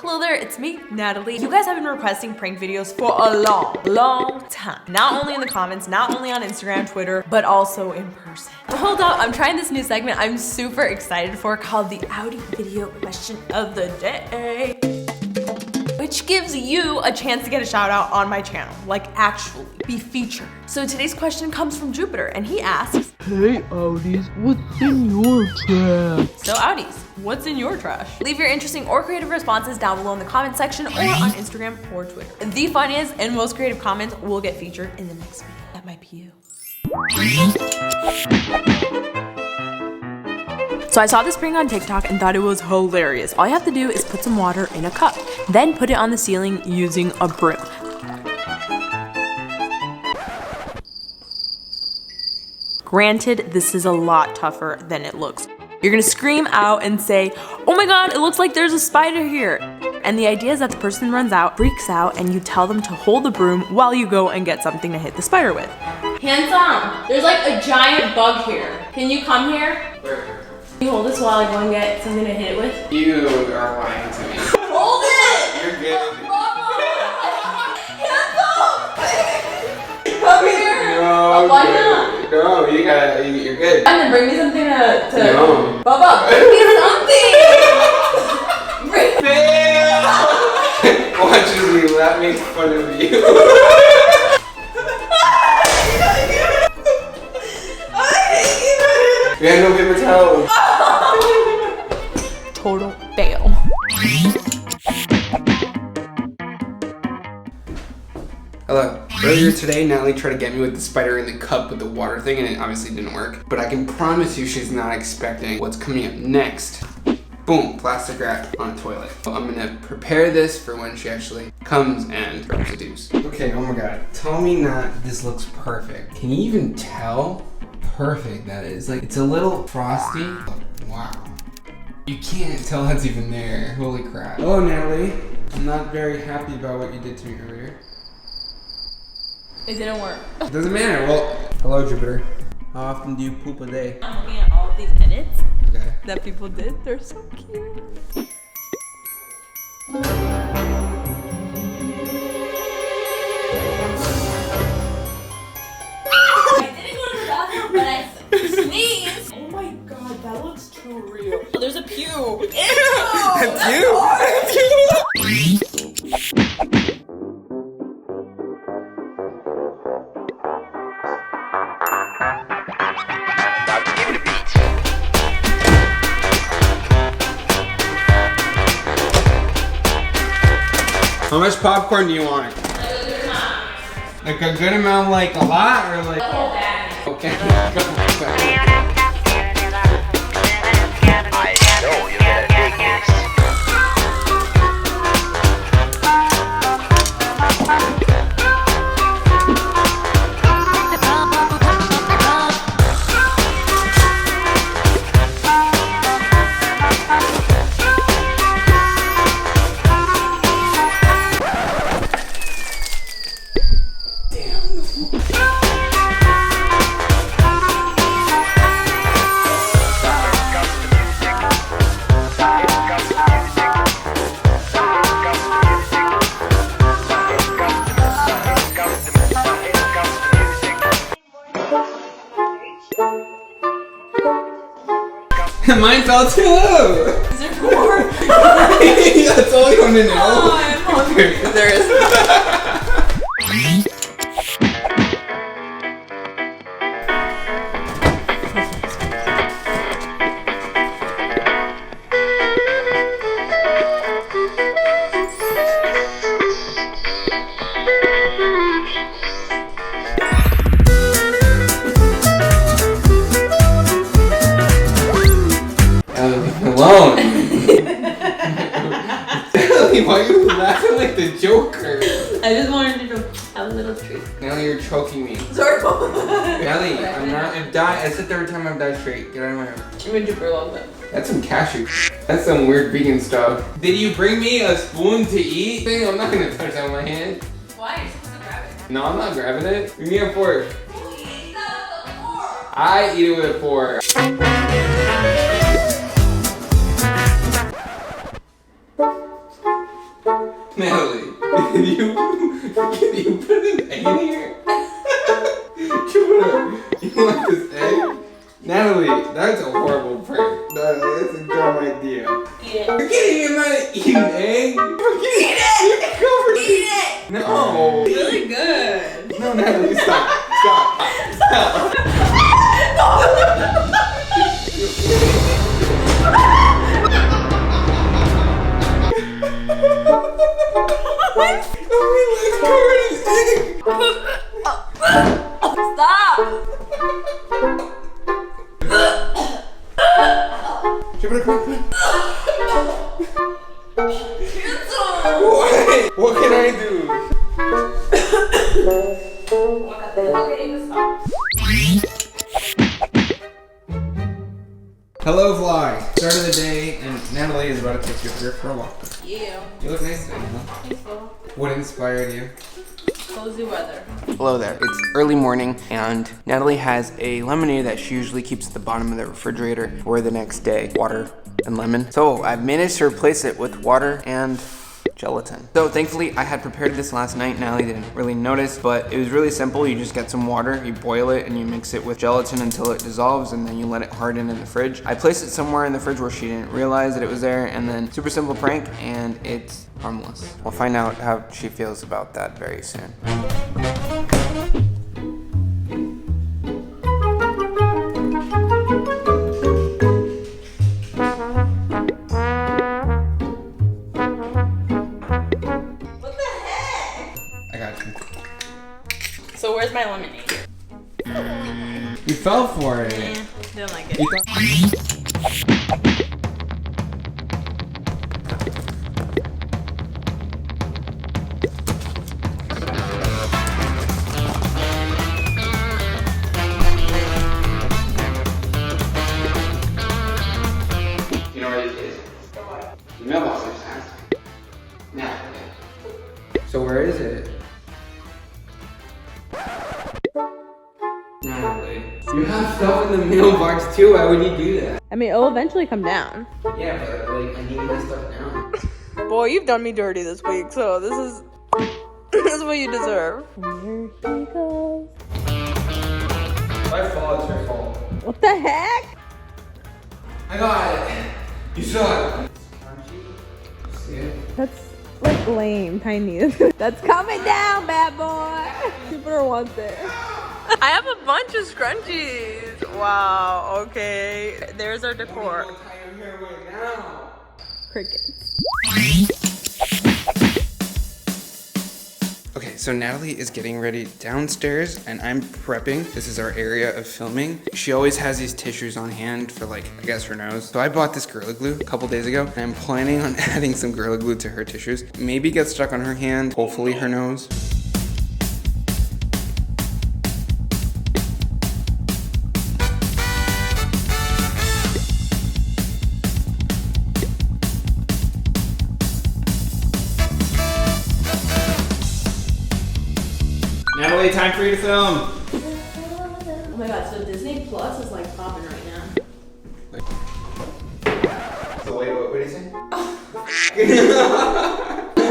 Hello there, it's me, Natalie. You guys have been requesting prank videos for a long time. Not only in the comments, not only on Instagram, Twitter, but also in person. Hold up, I'm trying this new segment I'm super excited for called the Outie Video Question of the Day, which gives you a chance to get a shout out on my channel, like actually be featured. So today's question comes from Jupiter and he asks, hey Outties, what's in your trash? so Outties, what's in your trash? Leave your interesting or creative responses down below in the comment section or on Instagram or Twitter. The funniest and most creative comments will get featured in the next video. That might be you. So I saw this prank on TikTok and thought it was hilarious. All you have to do is put some water in a cup, then put it on the ceiling using a broom. Granted, this is a lot tougher than it looks. You're gonna scream out and say, oh my god, it looks like there's a spider here. And the idea is that the person runs out, freaks out, and you tell them to hold the broom while you go and get something to hit the spider with. Handsome, there's like a giant bug here. Can you come here? Where? Can you hold this while I go and get something to hit it with? You are lying to me. Hold it! You're good. Handsome! Come here! No, why not? No, you're good. And then bring me something to No. Bubba, bring me something! Watch as we let make fun of you. We had no paper towels. Total fail. Hello. Earlier today, Natalie tried to get me with the spider in the cup with the water thing, and it obviously didn't work. But I can promise you she's not expecting what's coming up next. Boom, plastic wrap on a toilet. So I'm gonna prepare this for when she actually comes and drops the deuce. Okay, oh my god. Tell me not this looks perfect. Can you even tell perfect that is? Like, it's a little frosty. Wow. You can't tell that's even there. Holy crap. Oh, Natalie. I'm not very happy about what you did to me earlier. It didn't work. It doesn't matter. Well, hello, Jupiter. How often do you poop a day? I'm looking at all of these edits Okay. that people did. They're so cute. I didn't go to the bathroom, but I sneezed. Oh my god, that looks too real. Oh, there's a pew. Ew! That's you? How much popcorn do you want? Like a good amount, like a lot, or like? Okay. I know you're gonna dig this. Mine fell too. Is there more? That's all you want to know. Oh, I'm hungry. There is. Alone. Why are you laughing like the Joker? I just wanted to have a little treat. Nelly, you're choking me. Sorry. Nelly, I'm not. That's the third time I've died straight. Get out of my room. I'm in Jupiter a little bit. That's some cashew. That's some weird vegan stuff. Did you bring me a spoon to eat? I'm not gonna touch that with my hand. Why? You're supposed to grab it. No, I'm not grabbing it. Give me a fork. You eat that with a fork. I eat it with a fork. Natalie, can you put an egg in here? You want this egg? Natalie, that's a horrible prank. That's a dumb idea. Eat it. You're kidding me, eat an egg? Eat it! Eat it! No. It's really good. No, Natalie, stop. Stop. Stop! What can I do? Okay, stop. Hello vlog. Start of the day and Natalie is about to take your hair for a walk. Yeah. You look nice today, huh? Thanks, Bo. What inspired you? Cozy weather. Hello there. It's early morning and Natalie has a lemonade that she usually keeps at the bottom of the refrigerator for the next day. Water and lemon. So I've managed to replace it with water and gelatin. So thankfully I had prepared this last night. Natalie didn't really notice, but it was really simple. You just get some water, you boil it, and you mix it with gelatin until it dissolves, and then you let it harden in the fridge. I placed it somewhere in the fridge where she didn't realize that it was there, and then super simple prank, and it's harmless. We'll find out how she feels about that very soon. So where's my lemonade? You fell for it. Didn't like it. You thought- You know where it is? The mailbox is at. Now. So where is it? Natalie, you have stuff in the mailbox too. Why would you do that? I mean, it'll eventually come down. Yeah, but like I need my stuff now. Boy, you've done me dirty this week, so this is what you deserve. Here he goes. If I fall, it's your fault. What the heck? I got it. You saw it. Scrunchie. See it? That's like lame, tiny. That's coming down, bad boy. Jupiter wants it. I have a bunch of scrunchies. Wow, okay. There's our decor. Crickets. Okay, so Natalie is getting ready downstairs and I'm prepping. This is our area of filming. She always has these tissues on hand for like, I guess her nose. So I bought this Gorilla Glue a couple days ago and I'm planning on adding some Gorilla Glue to her tissues. Maybe get stuck on her hand, hopefully her nose. Natalie, time for you to film. Oh my god, so Disney Plus is like popping right now. So wait, what did you say?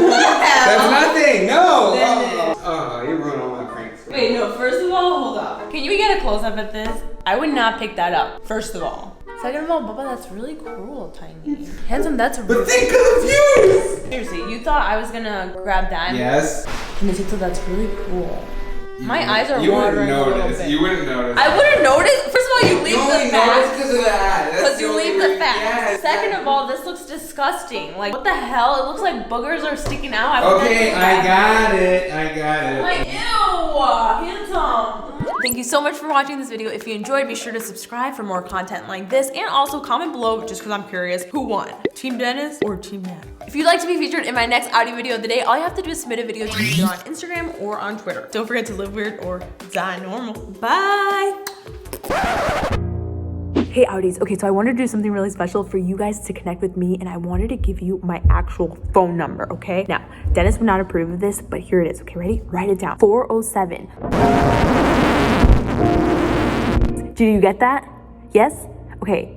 That's nothing, no! Oh, you ruined all my pranks. Wait, no, first of all, hold up. Can you get a close-up at this? I would not pick that up, first of all. Second of all, Bubba, that's really cruel, Tiny. Handsome, that's But really think of the views! Seriously, you thought I was gonna grab that? Yes. And the TikTok, that's really cruel. My eyes are You wouldn't watering a little notice. bit. You wouldn't notice. I wouldn't notice. First of all, you leave the fat. because of that. Because you leave the fat. Yes, Second of all, this looks disgusting. Like, what the hell? It looks like boogers are sticking out. Okay, I got it. Like, ew, handsome. Thank you so much for watching this video. If you enjoyed, be sure to subscribe for more content like this, and also comment below, just because I'm curious, who won? Team Dennis or Team Nat? If you'd like to be featured in my next Outtie video of the day, all you have to do is submit a video to me either on Instagram or on Twitter. Don't forget to live weird or die normal. Bye. Hey Outties, okay, so I wanted to do something really special for you guys to connect with me, and I wanted to give you my actual phone number, okay? Now, Dennis would not approve of this, but here it is, okay, ready? Write it down, 407. Do you get that? Yes? Okay,